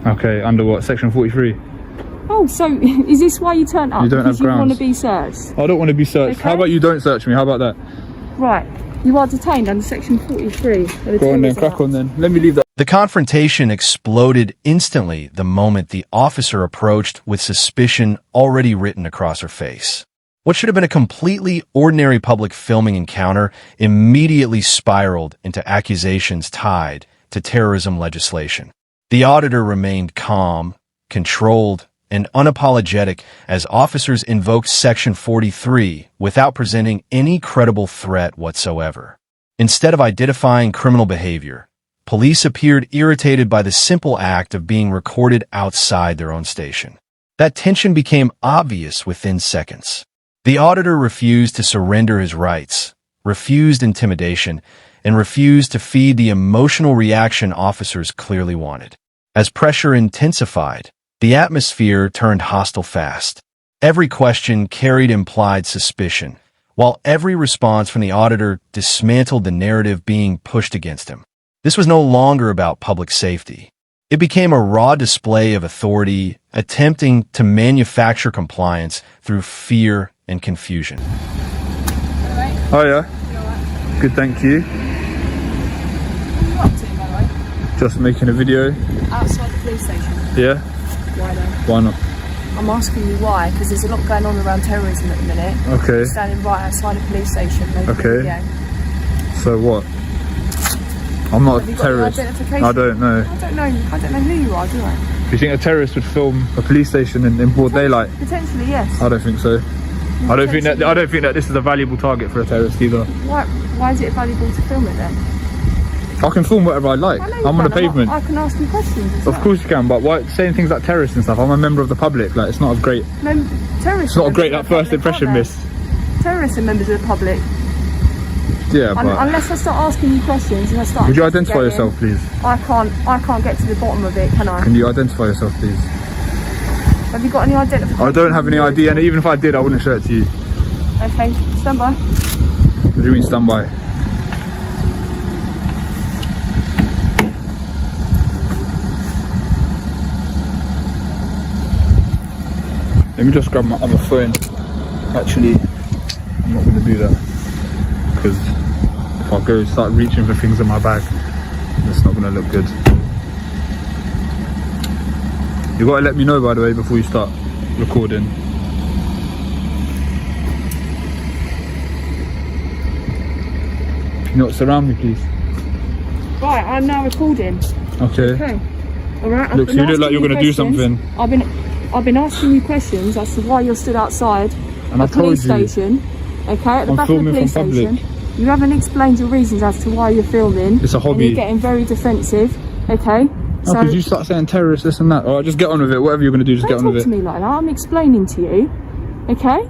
Okay, under what? Section 43? Oh, so is this why you turned up? You don't have grounds. You want to be searched? I don't want to be searched. Okay. How about you don't search me? How about that? Right. You are detained under section 43. Go on then, crack on then. Let me leave that. The confrontation exploded instantly the moment the officer approached with suspicion already written across her face. What should have been a completely ordinary public filming encounter immediately spiraled into accusations tied to terrorism legislation. The auditor remained calm, controlled, and unapologetic as officers invoked Section 43 without presenting any credible threat whatsoever. Instead of identifying criminal behavior, police appeared irritated by the simple act of being recorded outside their own station. That tension became obvious within seconds. The auditor refused to surrender his rights, refused intimidation, and refused to feed the emotional reaction officers clearly wanted. As pressure intensified, the atmosphere turned hostile fast. Every question carried implied suspicion, while every response from the auditor dismantled the narrative being pushed against him. This was no longer about public safety. It became a raw display of authority, attempting to manufacture compliance through fear and confusion. Oh yeah? Good, thank you. What are you up to, by the way? Just making a video. Outside the police station? Yeah? Why though? Why not? I'm asking you why, because there's a lot going on around terrorism at the minute. Okay. I'm standing right outside a police station making a video. So what? I'm not a terrorist. Identification? I don't know. I don't know who you are, do I? Do you think a terrorist would film a police station in broad daylight? Potentially, yes. I don't think so. I don't think that this is a valuable target for a terrorist either. Why is it valuable to film it then? I can film whatever I like. I'm on the pavement. I can ask you questions. Of course you can, but why saying things like terrorists and stuff? I'm a member of the public. Like, it's not a great. Terrorists. It's not a great that first impression, miss. Terrorists are members of the public. Yeah, but unless I start asking you questions and I start. Would you identify yourself, please? I can't get to the bottom of it, can I? Can you identify yourself, please? Have you got any identification? I don't have any ID, and even if I did, I wouldn't show it to you. Okay, stand by. What do you mean stand by? Let me just grab my other phone. Actually, I'm not going to do that, because if I go start reaching for things in my bag, it's not going to look good. You got to let me know, by the way, before you start recording. You know what, surround me, please. Right, I'm now recording. Okay. All right. Look, so you look like you're going to do something. I've been asking you questions as to why you're stood outside the police station. Okay, at the back of the police station. You haven't explained your reasons as to why you're filming. It's a hobby. And you're getting very defensive. Okay. So because you start saying terrorists, this and that. All right, just get on with it. Whatever you're going to do, just get on with it. Don't talk to me like that. I'm explaining to you. Okay.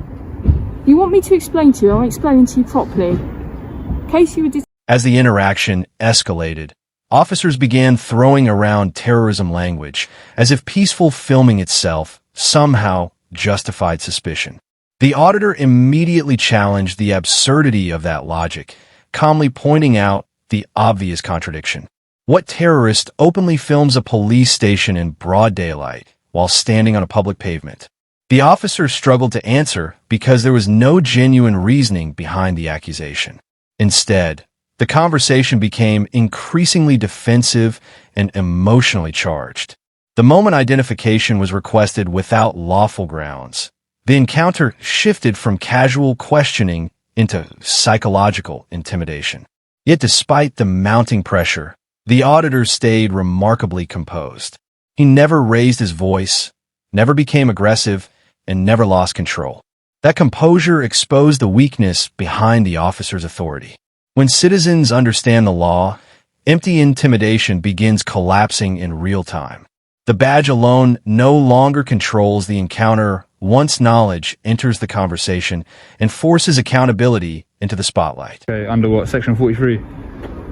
You want me to explain to you? I'm explaining to you properly. In case you were. As the interaction escalated, officers began throwing around terrorism language as if peaceful filming itself somehow justified suspicion. The auditor immediately challenged the absurdity of that logic, calmly pointing out the obvious contradiction. What terrorist openly films a police station in broad daylight while standing on a public pavement? The officer struggled to answer because there was no genuine reasoning behind the accusation. Instead, the conversation became increasingly defensive and emotionally charged. The moment identification was requested without lawful grounds, the encounter shifted from casual questioning into psychological intimidation. Yet despite the mounting pressure, the auditor stayed remarkably composed. He never raised his voice, never became aggressive, and never lost control. That composure exposed the weakness behind the officer's authority. When citizens understand the law, empty intimidation begins collapsing in real time. The badge alone no longer controls the encounter once knowledge enters the conversation and forces accountability into the spotlight. Okay, under what? Section 43?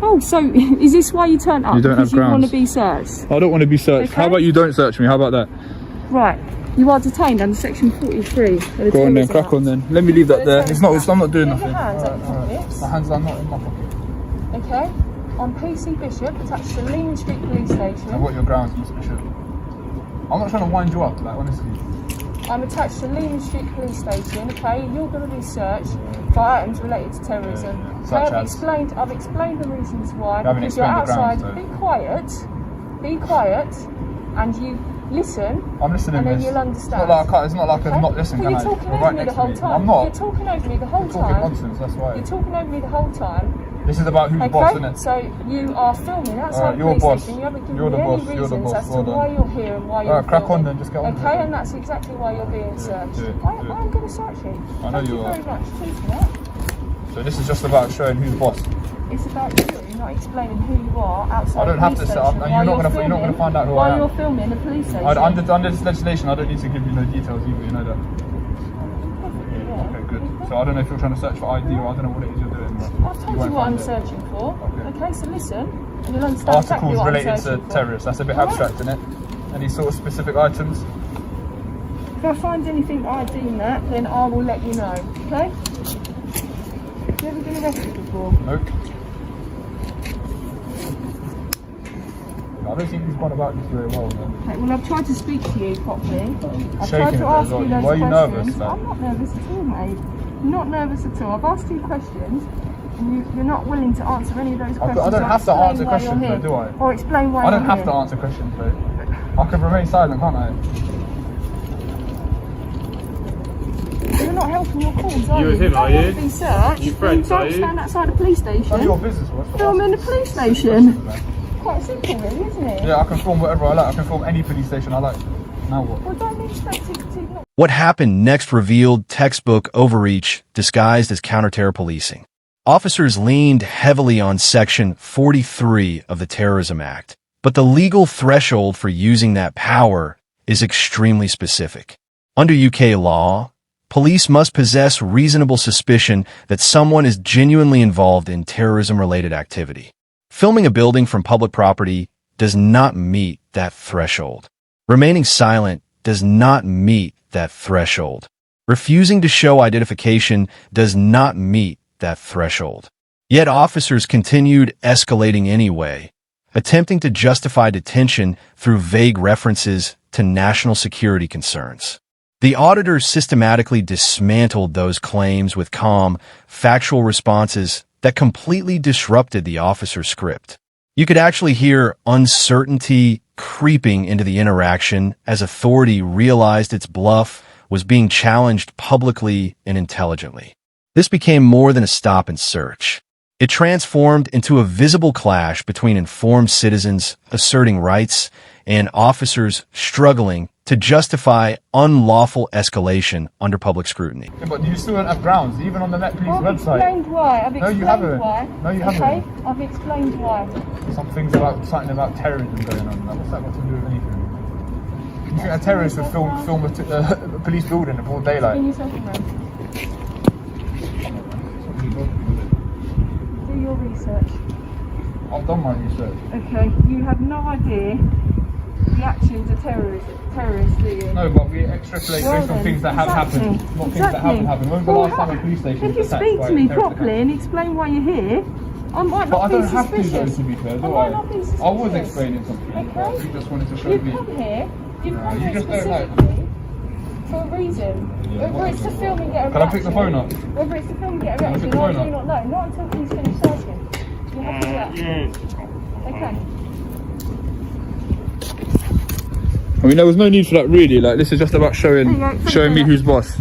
Oh, so is this why you turned up? You don't have grounds. Because you want to be searched? I don't want to be searched. Okay. How about you don't search me? How about that? Right. You are detained under section 43. Go on then, crack on then. Let me leave that there. It's not. I'm not doing nothing. Your hands out your pockets. My hands are not in my pocket. Okay. I'm PC Bishop, attached to Lean Street Police Station. And what are your grounds, Mr. Bishop? I'm not trying to wind you up, like, honestly. I'm attached to Leman Street Police Station, okay? You're going to be searched for items related to terrorism. Such Okay, as? I've explained the reasons why. You haven't Because you're explained the outside. grounds, Be quiet, and you listen. I'm listening, and then miss. you'll understand. It's not like I'm not listening, Well, can I? you're talking You're over right me the next to whole me. time. I'm not. You're talking over me the whole You're time. talking nonsense, that's why. You're talking over me the whole time. This is about who's boss, isn't it? So you are filming outside the you're police boss. station. You haven't given You're the me boss. any You're the reasons boss. as to Well done. why you're here and why you're Alright, crack on filming. then, just get on with Okay, it. and that's exactly why you're being searched. do it. I'm going to search you. I know Thank you are. very much. Cheers for that. So this is just about showing who's boss. It's about you not explaining who you are outside I don't the have police to set up, station and you're not while going to find out who I while am. you're filming the police station. Under this legislation, I don't need to give you no details either, you know that. Okay, good. So I don't know if you're trying to search for ID or I don't know what it is you're doing. I've told you what I'm searching for. Okay, so listen, and you'll understand exactly Articles what I'm related to searching for. terrorists, that's a bit abstract, isn't it? Any sort of specific items? If I find anything I deem that, then I will let you know. Okay? Have you ever been arrested before? Nope. I don't think you've gone about this very well, man. Okay, well, I've tried to speak to you properly. I've Shaking tried to a ask bit you as well. those Why are you questions. nervous, like? I'm not nervous at all, mate. I'm not nervous at all. I've asked you questions, and you're not willing to answer any of those questions. I don't or have to explain answer why questions, you're here. though, do I? Or explain why I don't you're have here. to answer questions, though. I can remain silent, can't I? You're not helping your cause, are You you? with him, don't are you? want to be searched. You friends, don't are you? stand outside a police None of station. your business, what's the Film in the police station. Quite simple, really, isn't it? Yeah, I can film whatever I like. I can film any police station I like. Now what? Well, don't expect it to not. What happened next revealed textbook overreach disguised as counterterror policing. Officers leaned heavily on Section 43 of the Terrorism Act, but the legal threshold for using that power is extremely specific. Under UK law, police must possess reasonable suspicion that someone is genuinely involved in terrorism-related activity. Filming a building from public property does not meet that threshold. Remaining silent does not meet that threshold. Refusing to show identification does not meet that threshold. Yet officers continued escalating anyway, attempting to justify detention through vague references to national security concerns. The auditor systematically dismantled those claims with calm, factual responses that completely disrupted the officer's script. You could actually hear uncertainty creeping into the interaction as authority realized its bluff was being challenged publicly and intelligently. This became more than a stop and search. It transformed into a visible clash between informed citizens asserting rights and officers struggling to justify unlawful escalation under public scrutiny. Yeah, but you still don't have grounds, even on the Met Police I've website. explained why. I've No, you explained haven't. why. No, you okay? haven't. I've explained why. Something about terrorism going on. Like, what's that got to do with anything? You think a terrorist would film a police building in broad daylight? Bring yourself around. Do your research. I've done my research. Okay, you have no idea the actions of terrorists, do you? No, but we extrapolate Well based on then, things that have exactly, happened, not things that haven't happened. When was the Well, last time a police station if you was attacked speak by to me a terrorist properly attack? and explain why you're here, I might But I not be don't have to suspicious. though, to be fair, do I I? might not be suspicious. I was explaining something, Okay. but you just wanted to show You've me. come here, you've No, come you here just don't like- specifically for a reason. Yeah, Whether it's to whatever. film and get a Can I pick the reaction, phone up? Whether it's to film and get a Can I reaction, pick the I phone do up? not know. Not until he's finished searching. You have to do that. Okay. I mean, there was no need for that really. Like, this is just about There you go, showing me finish who's boss.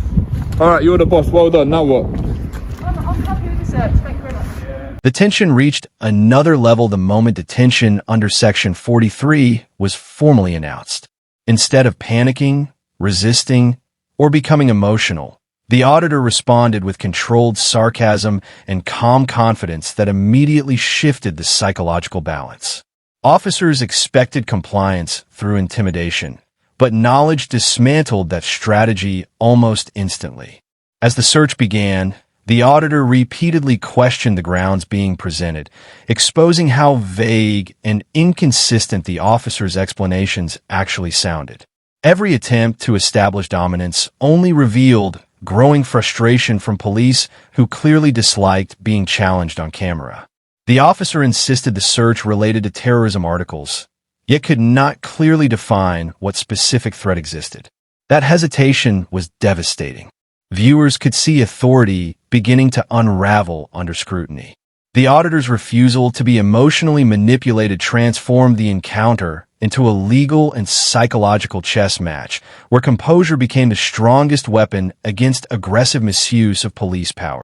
All right, you're the boss. Well done. Now what? I'm happy with the search. Thank you very much. The tension reached another level the moment detention under Section 43 was formally announced. Instead of panicking, resisting, or becoming emotional, the auditor responded with controlled sarcasm and calm confidence that immediately shifted the psychological balance. Officers expected compliance through intimidation, but knowledge dismantled that strategy almost instantly. As the search began, the auditor repeatedly questioned the grounds being presented, exposing how vague and inconsistent the officer's explanations actually sounded. Every attempt to establish dominance only revealed growing frustration from police who clearly disliked being challenged on camera. The officer insisted the search related to terrorism articles, yet could not clearly define what specific threat existed. That hesitation was devastating. Viewers could see authority beginning to unravel under scrutiny. The auditor's refusal to be emotionally manipulated transformed the encounter into a legal and psychological chess match, where composure became the strongest weapon against aggressive misuse of police power.